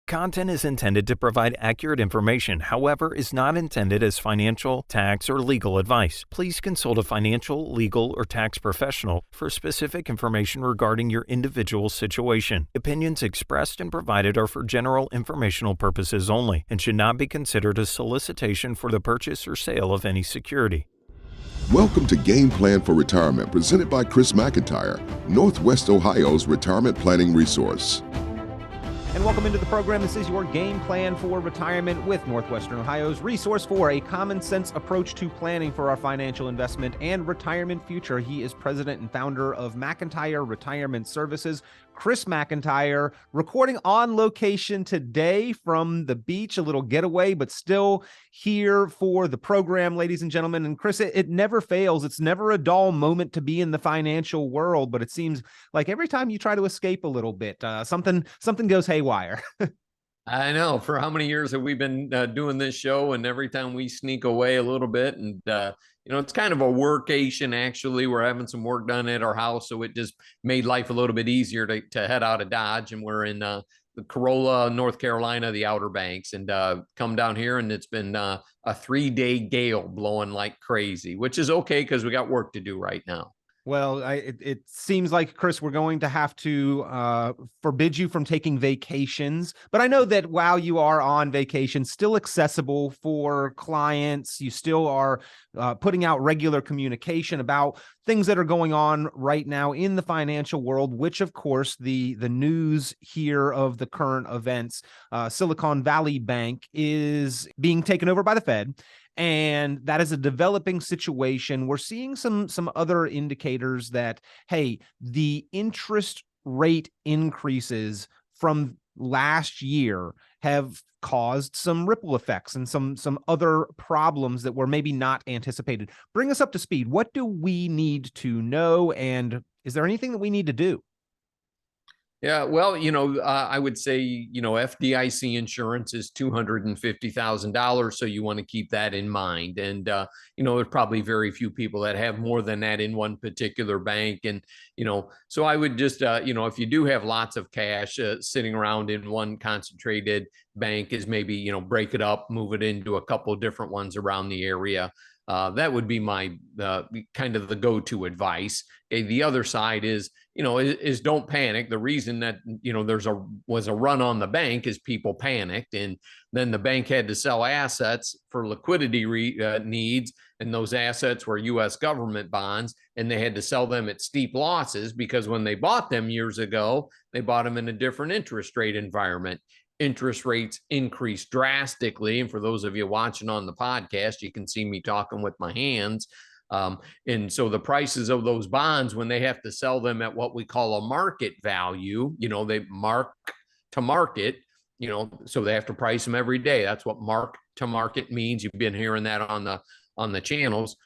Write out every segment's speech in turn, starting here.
Content is intended to provide accurate information, however, is not intended as financial, tax, or legal advice. Please consult a financial, legal, or tax professional for specific information regarding your individual situation. Opinions expressed and provided are for general informational purposes only and should not be considered a solicitation for the purchase or sale of any security. Welcome to Game Plan for Retirement, presented by Chris McIntire, Northwest Ohio's retirement planning resource. And welcome into the program. This is your Game Plan for Retirement with Northwestern Ohio's resource for a common sense approach to planning for our financial investment and retirement future. He is president and founder of McIntire Retirement Services. Chris McIntire, recording on location today from the beach, a little getaway, but still here for the program, ladies and gentlemen. And Chris, it never fails. It's never a dull moment to be in the financial world, but it seems like every time you try to escape a little bit, something goes haywire. I know. For how many years have we been doing this show? And every time we sneak away a little bit, and it's kind of a workation. Actually, we're having some work done at our house, so it just made life a little bit easier to head out of Dodge. And we're in the Corolla, North Carolina, the Outer Banks, and come down here, and it's been a 3-day gale blowing like crazy, which is okay because we got work to do right now. Well, it seems like, Chris, we're going to have to forbid you from taking vacations. But I know that while you are on vacation, still accessible for clients, you still are putting out regular communication about things that are going on right now in the financial world, which, of course, the news here of the current events, Silicon Valley Bank is being taken over by the Fed. And that is a developing situation. We're seeing some other indicators that, hey, the interest rate increases from last year have caused some ripple effects and some other problems that were maybe not anticipated. Bring us up to speed. What do we need to know? And is there anything that we need to do? Yeah, well, I would say, FDIC insurance is $250,000. So you want to keep that in mind. And, there's probably very few people that have more than that in one particular bank. And, so I would just, if you do have lots of cash sitting around in one concentrated bank, is maybe, break it up, move it into a couple of different ones around the area. That would be my kind of the go-to advice. Okay, the other side is, is don't panic. The reason that, was a run on the bank is people panicked, and then the bank had to sell assets for liquidity needs. And those assets were U.S. government bonds, and they had to sell them at steep losses because when they bought them years ago, they bought them in a different interest rate environment. Interest rates increased drastically. And for those of you watching on the podcast, you can see me talking with my hands. And so the prices of those bonds, when they have to sell them at what we call a market value, they mark to market, so they have to price them every day. That's what mark to market means. You've been hearing that on the channels,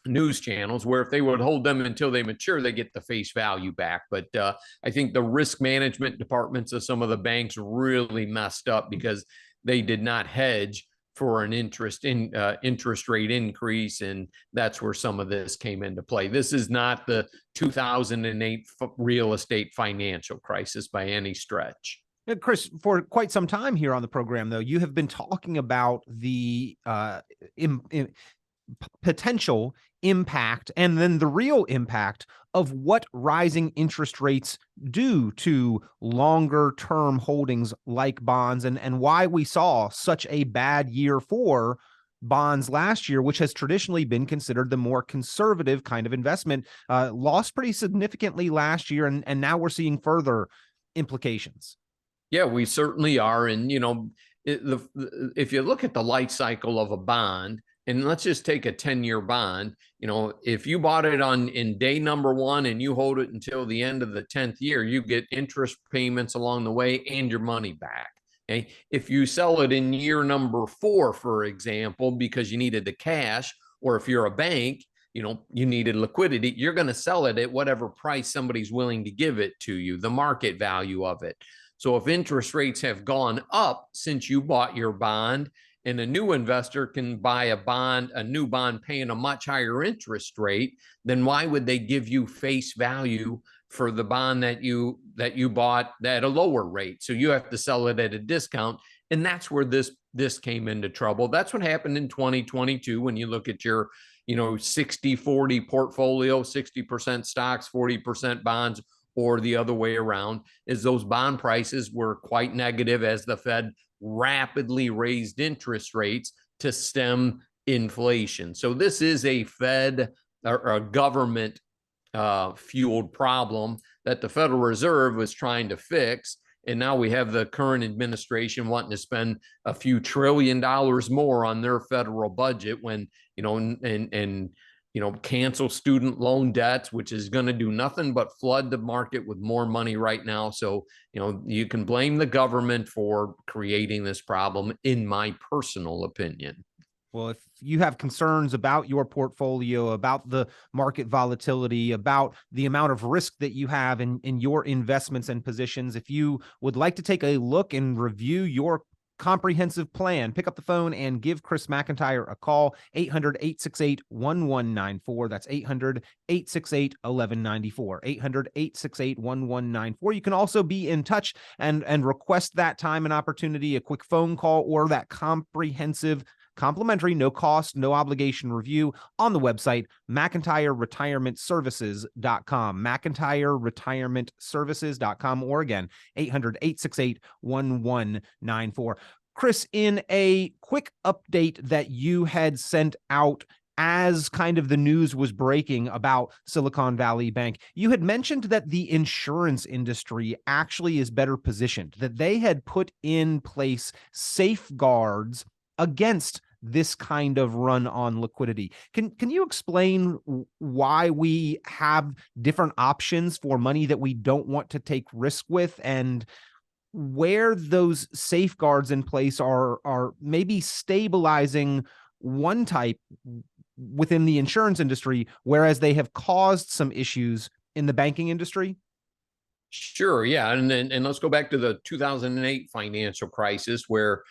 news channels, where if they would hold them until they mature, they get the face value back. But I think the risk management departments of some of the banks really messed up because they did not hedge for an interest rate increase, and that's where some of this came into play. This is not the 2008 real estate financial crisis by any stretch. Chris, for quite some time here on the program, though, you have been talking about the potential impact and then the real impact of what rising interest rates do to longer term holdings like bonds, and why we saw such a bad year for bonds last year, which has traditionally been considered the more conservative kind of investment, lost pretty significantly last year. And now we're seeing further implications. Yeah, we certainly are. And, if you look at the life cycle of a bond, and let's just take a 10-year bond, if you bought it in day number 1 and you hold it until the end of the 10th year, you get interest payments along the way and your money back. Okay. If you sell it in year number 4, for example, because you needed the cash, or if you're a bank, you needed liquidity, you're going to sell it at whatever price somebody's willing to give it to you, the market value of it. So if interest rates have gone up since you bought your bond, and a new investor can buy a new bond paying a much higher interest rate, then why would they give you face value for the bond that you bought at a lower rate. So you have to sell it at a discount. And that's where this came into trouble. That's what happened in 2022 when you look at your 60-40 portfolio, 60% stocks, 40% bonds, or the other way around, is those bond prices were quite negative as the Fed rapidly raised interest rates to stem inflation. So this is a Fed or a government fueled problem that the Federal Reserve was trying to fix. And now we have the current administration wanting to spend a few $1 trillion more on their federal budget when, cancel student loan debts, which is going to do nothing but flood the market with more money right now. So, you can blame the government for creating this problem, in my personal opinion. Well, if you have concerns about your portfolio, about the market volatility, about the amount of risk that you have in your investments and positions, if you would like to take a look and review your comprehensive plan, pick up the phone and give Chris McIntire a call, 800-868-1194. That's 800-868-1194, 800-868-1194. You can also be in touch and request that time and opportunity, a quick phone call, or that comprehensive complimentary, no cost, no obligation review on the website, McIntireRetirementServices.com, McIntireRetirementServices.com, or again, 800-868-1194. Chris, in a quick update that you had sent out as kind of the news was breaking about Silicon Valley Bank, you had mentioned that the insurance industry actually is better positioned, that they had put in place safeguards against this kind of run on liquidity. Can you explain why we have different options for money that we don't want to take risk with, and where those safeguards in place are maybe stabilizing one type within the insurance industry, whereas they have caused some issues in the banking industry? Sure. Yeah. And let's go back to the 2008 financial crisis where,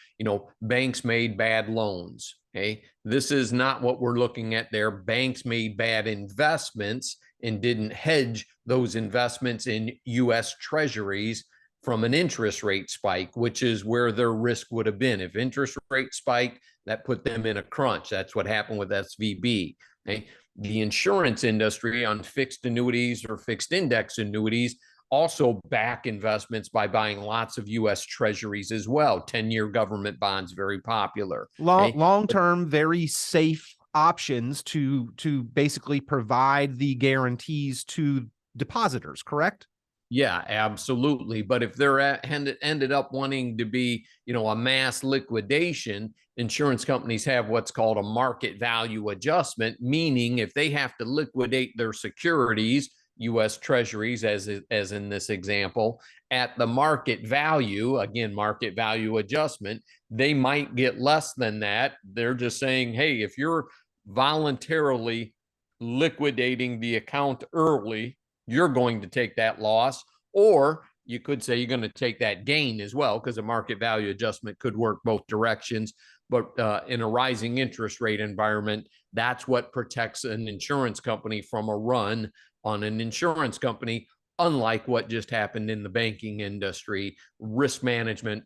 banks made bad loans. Okay. This is not what we're looking at there. Banks made bad investments and didn't hedge those investments in U.S. treasuries from an interest rate spike, which is where their risk would have been. If interest rate spiked, that put them in a crunch. That's what happened with SVB. Okay. The insurance industry on fixed annuities or fixed index annuities also back investments by buying lots of U.S. treasuries as well. 10-year government bonds, very popular. Long-term, very safe options to basically provide the guarantees to depositors, correct? Yeah, absolutely. But if they're ended up wanting to be, a mass liquidation, insurance companies have what's called a market value adjustment, meaning if they have to liquidate their securities, U.S. treasuries, as in this example, at the market value, again, market value adjustment, they might get less than that. They're just saying, hey, if you're voluntarily liquidating the account early, you're going to take that loss. Or you could say you're going to take that gain as well, because a market value adjustment could work both directions. But in a rising interest rate environment, that's what protects an insurance company from a run on an insurance company, unlike what just happened in the banking industry. Risk management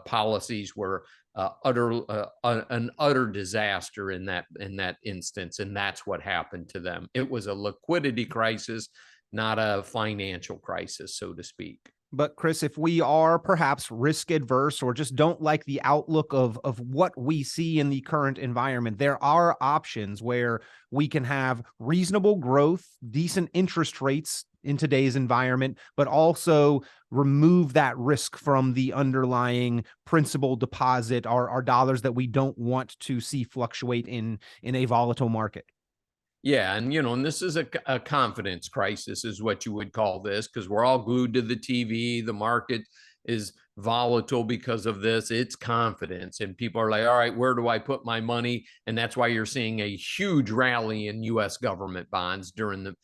policies were an utter disaster in that instance, and that's what happened to them. It was a liquidity crisis, not a financial crisis, so to speak. But Chris, if we are perhaps risk adverse or just don't like the outlook of what we see in the current environment, there are options where we can have reasonable growth, decent interest rates in today's environment, but also remove that risk from the underlying principal deposit, our dollars that we don't want to see fluctuate in a volatile market. Yeah. And this is a confidence crisis is what you would call this, because we're all glued to the TV. The market is volatile because of this. It's confidence. And people are like, all right, where do I put my money? And that's why you're seeing a huge rally in U.S. government bonds during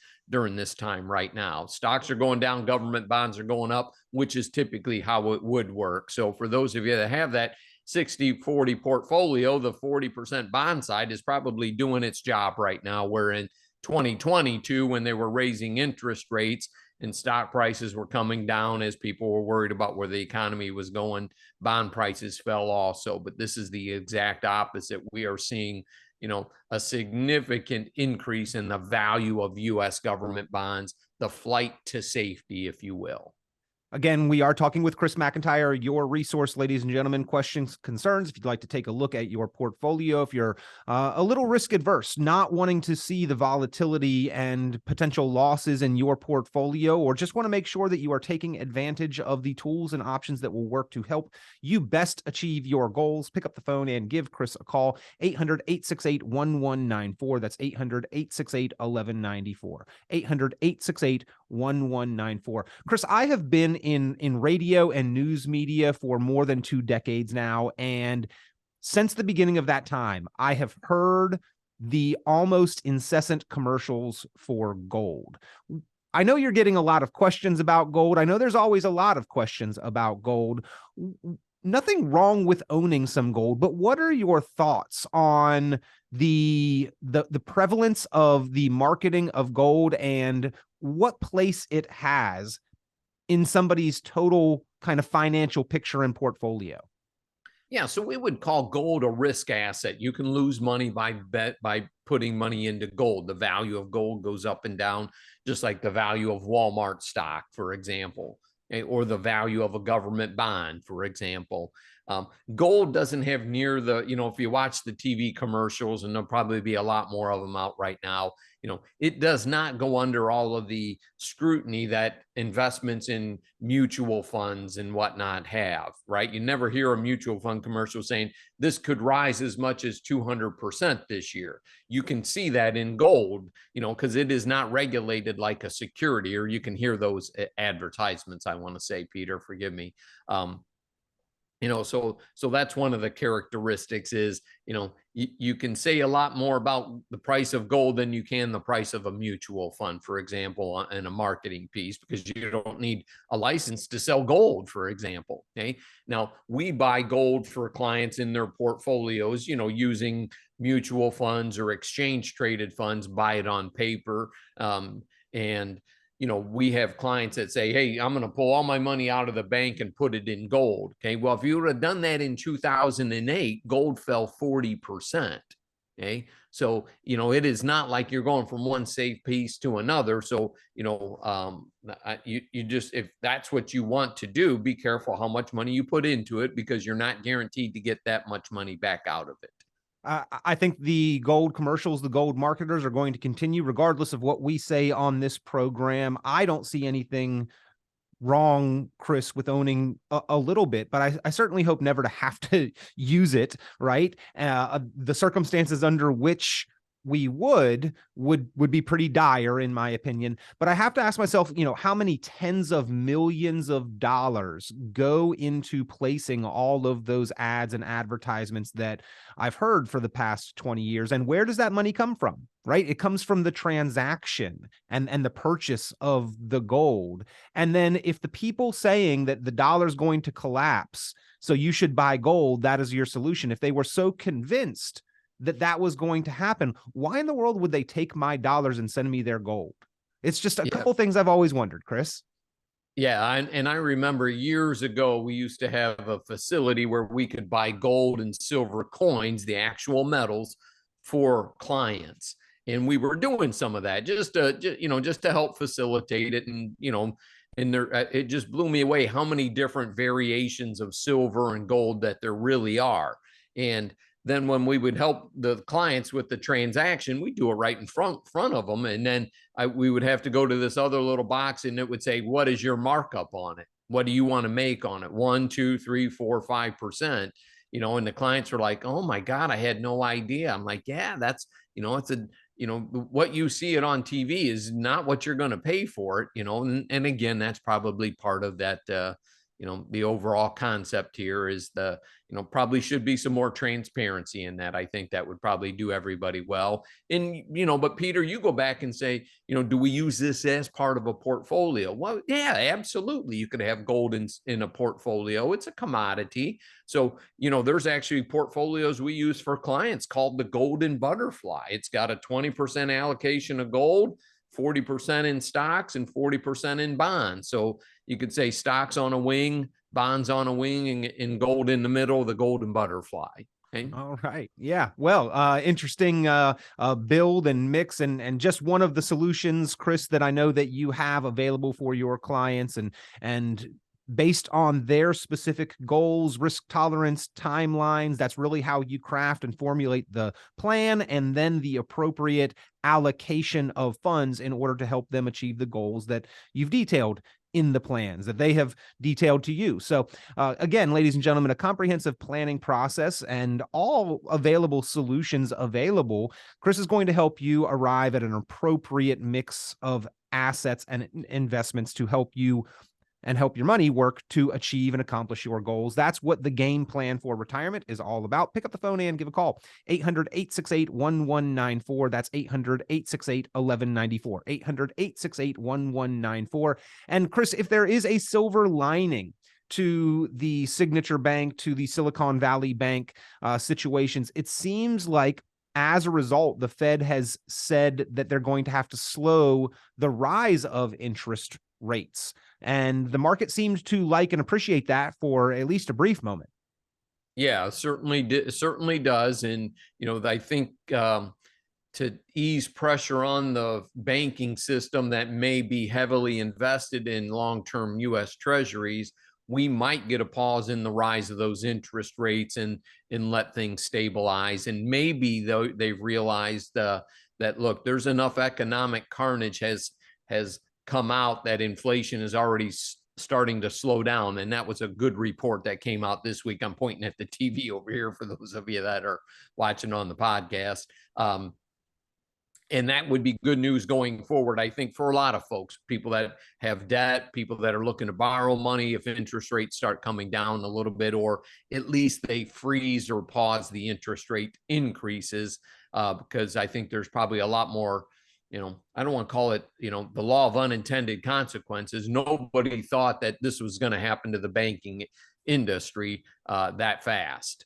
this time right now. Stocks are going down, government bonds are going up, which is typically how it would work. So for those of you that have that 60-40 portfolio, the 40% bond side is probably doing its job right now, where in 2022, when they were raising interest rates, and stock prices were coming down as people were worried about where the economy was going. Bond prices fell also, but this is the exact opposite. We are seeing, a significant increase in the value of U.S. government bonds, the flight to safety, if you will. Again, we are talking with Chris McIntire, your resource, ladies and gentlemen. Questions, concerns, if you'd like to take a look at your portfolio, if you're a little risk adverse, not wanting to see the volatility and potential losses in your portfolio, or just want to make sure that you are taking advantage of the tools and options that will work to help you best achieve your goals, pick up the phone and give Chris a call, 800-868-1194. That's 800-868-1194, 800-868-1194. Chris, I have been in radio and news media for more than 2 decades now, and since the beginning of that time, I have heard the almost incessant commercials for gold. I know you're getting a lot of questions about gold. I know there's always a lot of questions about gold. Nothing wrong with owning some gold, but what are your thoughts on the prevalence of the marketing of gold and what place it has in somebody's total kind of financial picture and portfolio? Yeah, so we would call gold a risk asset. You can lose money by putting money into gold. The value of gold goes up and down, just like the value of Walmart stock, for example, or the value of a government bond, for example. Gold doesn't have near the, if you watch the TV commercials, and there'll probably be a lot more of them out right now, it does not go under all of the scrutiny that investments in mutual funds and whatnot have, right? You never hear a mutual fund commercial saying this could rise as much as 200% this year. You can see that in gold, because it is not regulated like a security, or you can hear those advertisements, I want to say, Peter, forgive me. So that's one of the characteristics is, you can say a lot more about the price of gold than you can the price of a mutual fund, for example, in a marketing piece, because you don't need a license to sell gold, for example. Okay. Now we buy gold for clients in their portfolios, using mutual funds or exchange traded funds, buy it on paper. And we have clients that say, hey, I'm going to pull all my money out of the bank and put it in gold. Okay. Well, if you would have done that in 2008, gold fell 40%. Okay. So, it is not like you're going from one safe piece to another. So, you just, if that's what you want to do, be careful how much money you put into it, because you're not guaranteed to get that much money back out of it. I think the gold commercials, the gold marketers are going to continue regardless of what we say on this program. I don't see anything wrong, Chris, with owning a little bit, but I certainly hope never to have to use it, right? The circumstances under which we would be pretty dire, in my opinion. But I have to ask myself, how many tens of millions of dollars go into placing all of those ads and advertisements that I've heard for the past 20 years? And where does that money come from, right? It comes from the transaction and the purchase of the gold. And then if the people saying that the dollar's going to collapse, so you should buy gold, that is your solution, if they were so convinced that was going to happen, why in the world would they take my dollars and send me their gold? It's just a couple things I've always wondered, Chris. Yeah. And I remember years ago, we used to have a facility where we could buy gold and silver coins, the actual metals, for clients. And we were doing some of that just to help facilitate it. And, it just blew me away how many different variations of silver and gold that there really are. And then when we would help the clients with the transaction, we do it right in front of them. And then we would have to go to this other little box, and it would say, what is your markup on it? What do you want to make on it? 1, 2, 3, 4, 5%, and the clients were like, oh my God, I had no idea. I'm like, yeah, that's, it's what you see it on TV is not what you're going to pay for it, and again, that's probably part of that, the overall concept here is probably should be some more transparency in that. I think that would probably do everybody well. And, but Peter, you go back and say, do we use this as part of a portfolio? Well, yeah, absolutely. You could have gold in a portfolio. It's a commodity. So, there's actually portfolios we use for clients called the Golden Butterfly. It's got a 20% allocation of gold, 40% in stocks and 40% in bonds. So you could say stocks on a wing, bonds on a wing, and gold in the middle, the golden butterfly. Okay. All right. Yeah. Well, interesting build and mix, and just one of the solutions, Chris, that I know that you have available for your clients, and based on their specific goals, risk tolerance, timelines. That's really how you craft and formulate the plan, and then the appropriate allocation of funds in order to help them achieve the goals that you've detailed in the plans that they have detailed to you. So again, ladies and gentlemen, a comprehensive planning process and all available solutions available. Chris is going to help you arrive at an appropriate mix of assets and investments to help you and help your money work to achieve and accomplish your goals. That's what the game plan for retirement is all about. Pick up the phone and give a call. 800-868-1194. That's 800-868-1194. 800-868-1194. And Chris, if there is a silver lining to the Signature Bank, to the Silicon Valley Bank situations, it seems like as a result, the Fed has said that they're going to have to slow the rise of interest rates. And the market seemed to like and appreciate that for at least a brief moment. Yeah, certainly does. And, I think to ease pressure on the banking system that may be heavily invested in long-term U.S. Treasuries, we might get a pause in the rise of those interest rates and let things stabilize. And maybe though they've realized that, look, there's enough economic carnage has come out that inflation is already starting to slow down. And that was a good report that came out this week. I'm pointing at the TV over here for those of you that are watching on the podcast. And that would be good news going forward, I think, for a lot of folks, people that have debt, people that are looking to borrow money, if interest rates start coming down a little bit, or at least they freeze or pause the interest rate increases, because I think there's probably a lot more, I don't want to call it, the law of unintended consequences. Nobody thought that this was going to happen to the banking industry that fast.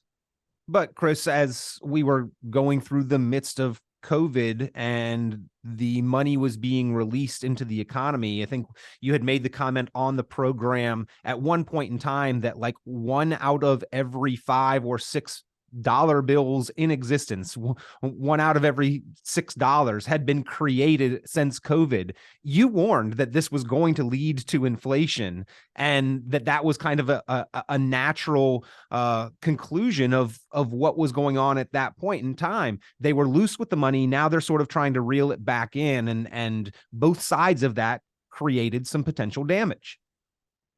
But Chris, as we were going through the midst of COVID and the money was being released into the economy, I think you had made the comment on the program at one point in time that like 1 out of every 5 or 6 dollar bills in existence, 1 out of every $6 had been created since COVID. You warned that this was going to lead to inflation, and that was kind of a natural conclusion of what was going on at that point in time. They were loose with the money. Now they're sort of trying to reel it back in, and both sides of that created some potential damage.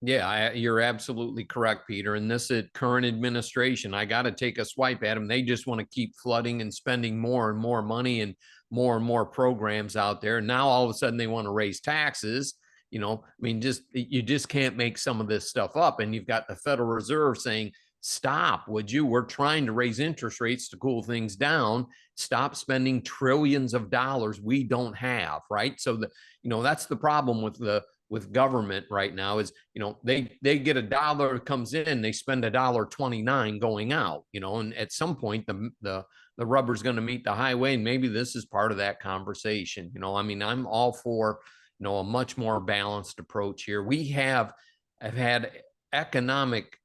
Yeah, you're absolutely correct, Peter. And this current administration, I got to take a swipe at them. They just want to keep flooding and spending more and more money and more programs out there. And now all of a sudden they want to raise taxes. You just can't make some of this stuff up. And you've got the Federal Reserve saying, stop, would you? We're trying to raise interest rates to cool things down. Stop spending trillions of dollars we don't have, right? So that's the problem with government right now is, they get $1 comes in, they spend $1.29 going out, and at some point the rubber's going to meet the highway. And maybe this is part of that conversation. I'm all for, a much more balanced approach here. I've had economic,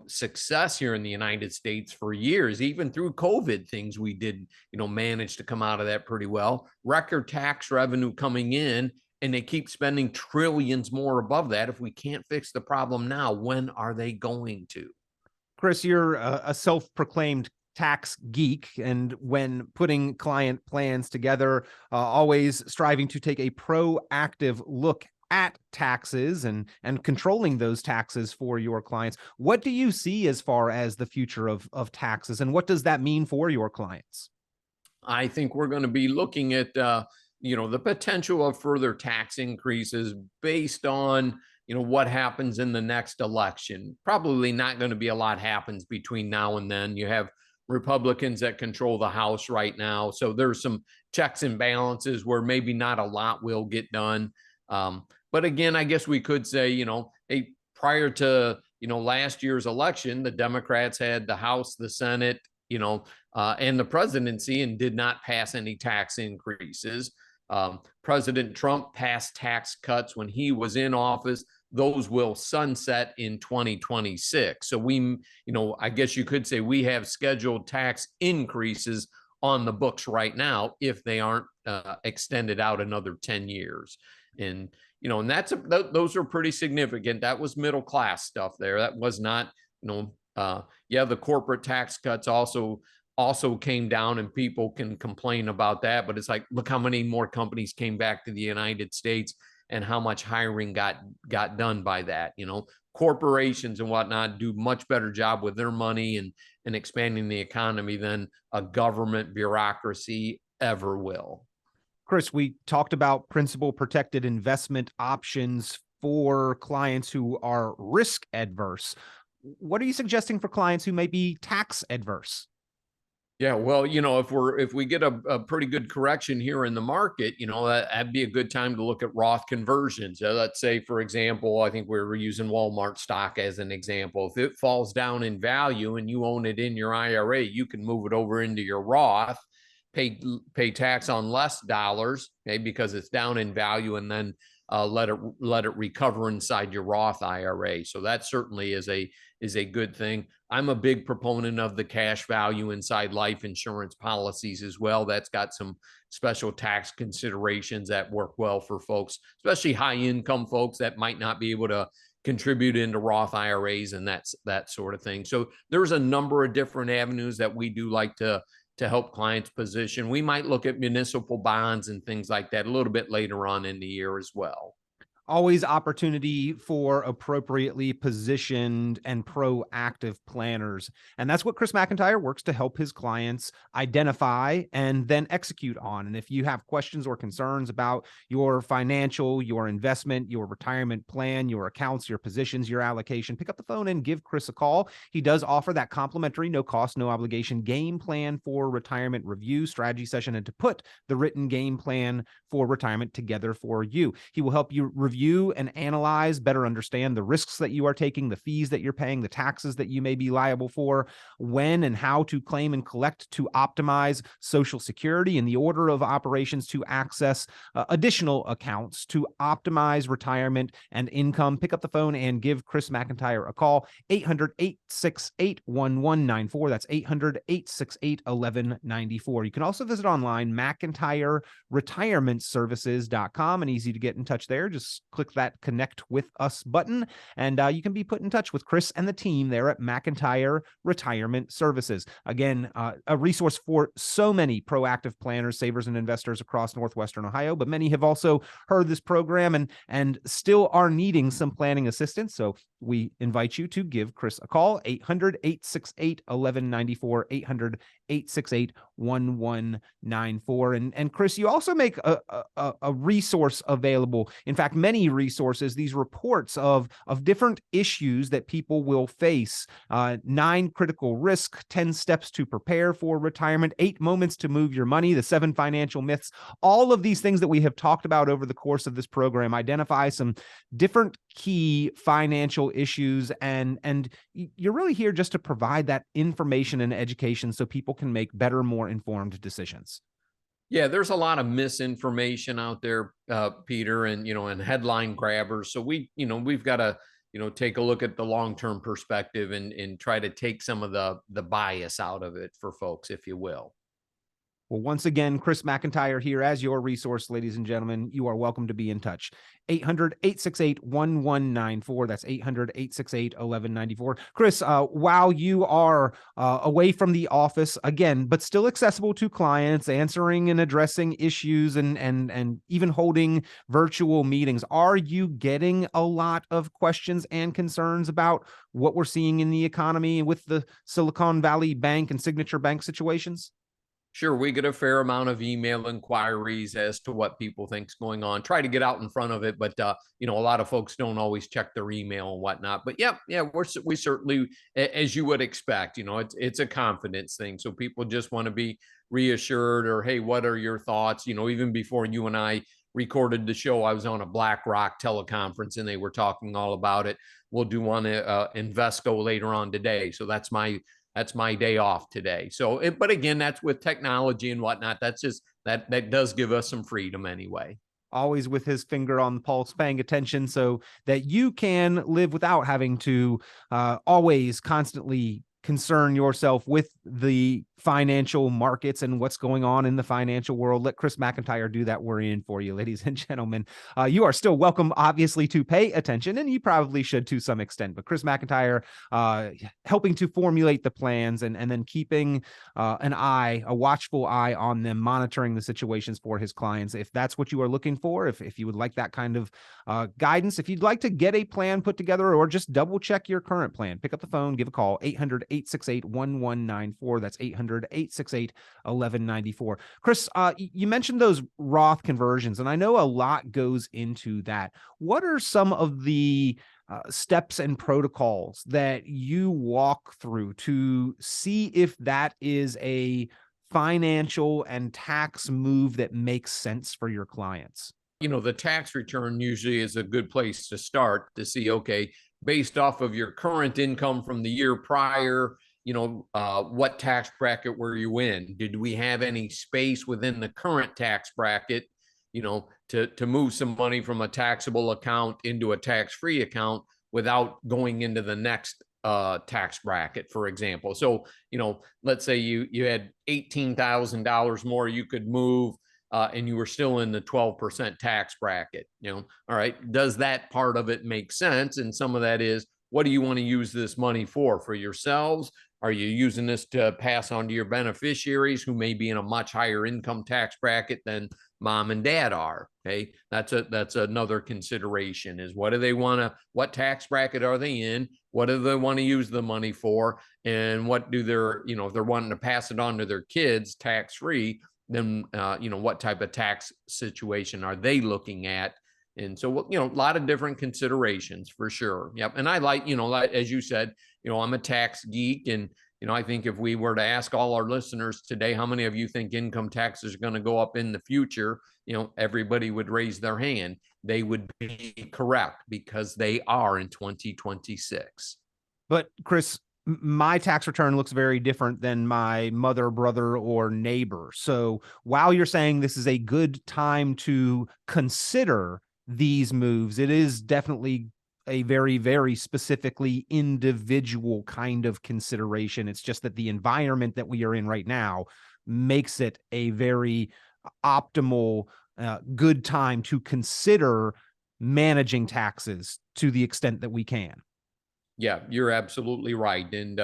success here in the United States for years. Even through COVID, things we did, manage to come out of that pretty well. Record tax revenue coming in, and they keep spending trillions more above that. If we can't fix the problem now, when are they going to? Chris, you're a self-proclaimed tax geek, and when putting client plans together, always striving to take a proactive look at taxes and controlling those taxes for your clients. What do you see as far as the future of taxes, and what does that mean for your clients? I think we're going to be looking at the potential of further tax increases based on, what happens in the next election. Probably not going to be a lot happens between now and then. You have Republicans that control the House right now. So there's some checks and balances where maybe not a lot will get done. But again, I guess we could say, hey, prior to, last year's election, the Democrats had the House, the Senate, and the presidency, and did not pass any tax increases. President Trump passed tax cuts when he was in office. Those will sunset in 2026. So I guess you could say we have scheduled tax increases on the books right now if they aren't extended out another 10 years. And those are pretty significant. That was middle class stuff there. That was not, the corporate tax cuts also came down, and people can complain about that, but it's like, look how many more companies came back to the United States and how much hiring got done by that. Corporations and whatnot do much better job with their money and expanding the economy than a government bureaucracy ever will. Chris, we talked about principal protected investment options for clients who are risk adverse. What are you suggesting for clients who may be tax adverse? Yeah, well, if we get a pretty good correction here in the market, that'd be a good time to look at Roth conversions. Let's say, for example, I think we're using Walmart stock as an example. If it falls down in value and you own it in your IRA, you can move it over into your Roth, pay tax on less dollars, okay, because it's down in value, and then let it recover inside your Roth IRA. So that certainly is a good thing. I'm a big proponent of the cash value inside life insurance policies as well. That's got some special tax considerations that work well for folks, especially high income folks that might not be able to contribute into Roth IRAs and that sort of thing. So there's a number of different avenues that we do like to help clients position. We might look at municipal bonds and things like that a little bit later on in the year as well. Always opportunity for appropriately positioned and proactive planners. And that's what Chris McIntire works to help his clients identify and then execute on. And if you have questions or concerns about your financial, your investment, your retirement plan, your accounts, your positions, your allocation, pick up the phone and give Chris a call. He does offer that complimentary, no cost, no obligation game plan for retirement review strategy session, and to put the written game plan for retirement together for you. He will help you review and analyze, better understand the risks that you are taking, the fees that you're paying, the taxes that you may be liable for, when and how to claim and collect to optimize Social Security, and the order of operations to access additional accounts to optimize retirement and income. Pick up the phone and give Chris McIntire a call, 800-868-1194. That's 800-868-1194. You can also visit online, McIntire Retirement Services.com, and easy to get in touch there. Just click that connect with us button, and you can be put in touch with Chris and the team there at McIntire Retirement Services. Again, a resource for so many proactive planners, savers, and investors across Northwestern Ohio, but many have also heard this program and still are needing some planning assistance. So we invite you to give Chris a call, 800-868-1194, 800-868-1194. And Chris, you also make a resource available. In fact, many resources, these reports of different issues that people will face, 9 critical risks, 10 steps to prepare for retirement, 8 moments to move your money, the 7 financial myths. All of these things that we have talked about over the course of this program identify some different key financial issues, and you're really here just to provide that information and education so people can make better, more informed decisions. Yeah, there's a lot of misinformation out there, Peter, and headline grabbers. So we've got to, take a look at the long-term perspective and try to take some of the bias out of it for folks, if you will. Well, once again, Chris McIntire here as your resource, ladies and gentlemen. You are welcome to be in touch. 800-868-1194. That's 800-868-1194. Chris, while you are away from the office again, but still accessible to clients, answering and addressing issues and even holding virtual meetings, are you getting a lot of questions and concerns about what we're seeing in the economy with the Silicon Valley Bank and Signature Bank situations? Sure, we get a fair amount of email inquiries as to what people think's going on. Try to get out in front of it, but a lot of folks don't always check their email and whatnot. But yeah, we certainly, as you would expect, it's a confidence thing. So people just want to be reassured, or hey, what are your thoughts? Even before you and I recorded the show, I was on a BlackRock teleconference and they were talking all about it. We'll do one Invesco later on today. So that's my that's my day off today. So, but again, that's with technology and whatnot. That's just, that does give us some freedom anyway. Always with his finger on the pulse, paying attention so that you can live without having to always constantly concern yourself with the financial markets and what's going on in the financial world. Let Chris McIntire do that worrying for you, ladies and gentlemen. You are still welcome, obviously, to pay attention, and you probably should to some extent. But Chris McIntire helping to formulate the plans and then keeping a watchful eye on them, monitoring the situations for his clients. If that's what you are looking for, if you would like that kind of guidance, if you'd like to get a plan put together or just double check your current plan, pick up the phone, give a call, 800-868-1194. That's 800-868-1194. Chris, you mentioned those Roth conversions, and I know a lot goes into that. What are some of the steps and protocols that you walk through to see if that is a financial and tax move that makes sense for your clients? The tax return usually is a good place to start to see, okay, based off of your current income from the year prior, what tax bracket were you in? Did we have any space within the current tax bracket, to move some money from a taxable account into a tax-free account without going into the next tax bracket, for example? So, let's say you had $18,000 more you could move, and you were still in the 12% tax bracket. All right, does that part of it make sense? And some of that is, what do you want to use this money for yourselves? Are you using this to pass on to your beneficiaries who may be in a much higher income tax bracket than mom and dad are? Okay, that's another consideration, is what tax bracket are they in? What do they want to use the money for? And what do if they're wanting to pass it on to their kids tax free, then what type of tax situation are they looking at? And so, a lot of different considerations for sure. Yep. And I like, as you said, I'm a tax geek, and, I think if we were to ask all our listeners today, how many of you think income taxes are going to go up in the future? Everybody would raise their hand. They would be correct, because they are in 2026. But Chris, my tax return looks very different than my mother, brother, or neighbor. So while you're saying this is a good time to consider these moves, it is definitely a very, very specifically individual kind of consideration. It's just that the environment that we are in right now makes it a very optimal, good time to consider managing taxes to the extent that we can. Yeah, you're absolutely right. And,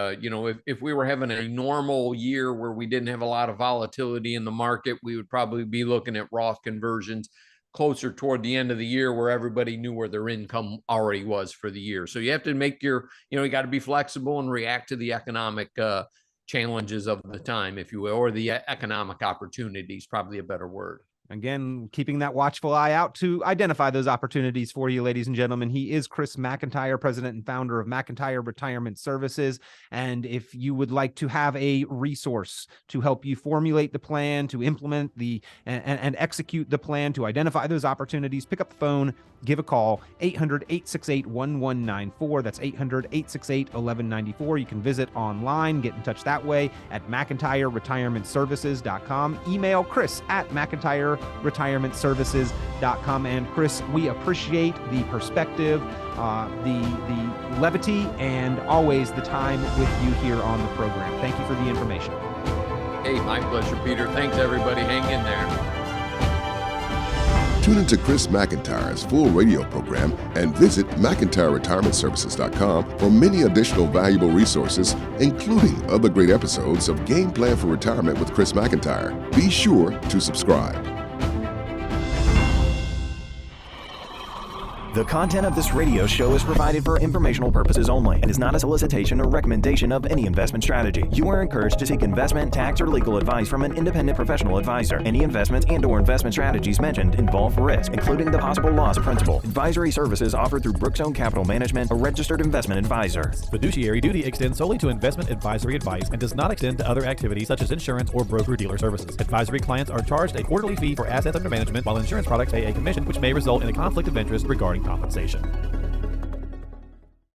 if we were having a normal year where we didn't have a lot of volatility in the market, we would probably be looking at Roth conversions closer toward the end of the year, where everybody knew where their income already was for the year. So you have to make you got to be flexible and react to the economic challenges of the time, if you will, or the economic opportunities, probably a better word. Again, keeping that watchful eye out to identify those opportunities for you, ladies and gentlemen. He is Chris McIntire, president and founder of McIntire Retirement Services. And if you would like to have a resource to help you formulate the plan, to implement and execute the plan, to identify those opportunities, pick up the phone, give a call, 800-868-1194. That's 800-868-1194. You can visit online, get in touch that way at McIntireRetirementServices.com. Email Chris at McIntireRetirementServices.com. And Chris, we appreciate the perspective, the levity, and always the time with you here on the program. Thank you for the information. Hey, my pleasure, Peter. Thanks, everybody. Hang in there. Tune into Chris McIntire's full radio program and visit McIntireRetirementServices.com for many additional valuable resources, including other great episodes of Game Plan for Retirement with Chris McIntyre. Be sure to subscribe. The content of this radio show is provided for informational purposes only and is not a solicitation or recommendation of any investment strategy. You are encouraged to seek investment, tax, or legal advice from an independent professional advisor. Any investments and/or investment strategies mentioned involve risk, including the possible loss of principal. Advisory services offered through Brookstone Capital Management, a registered investment advisor. Fiduciary duty extends solely to investment advisory advice and does not extend to other activities such as insurance or broker-dealer services. Advisory clients are charged a quarterly fee for assets under management, while insurance products pay a commission, which may result in a conflict of interest regarding compensation.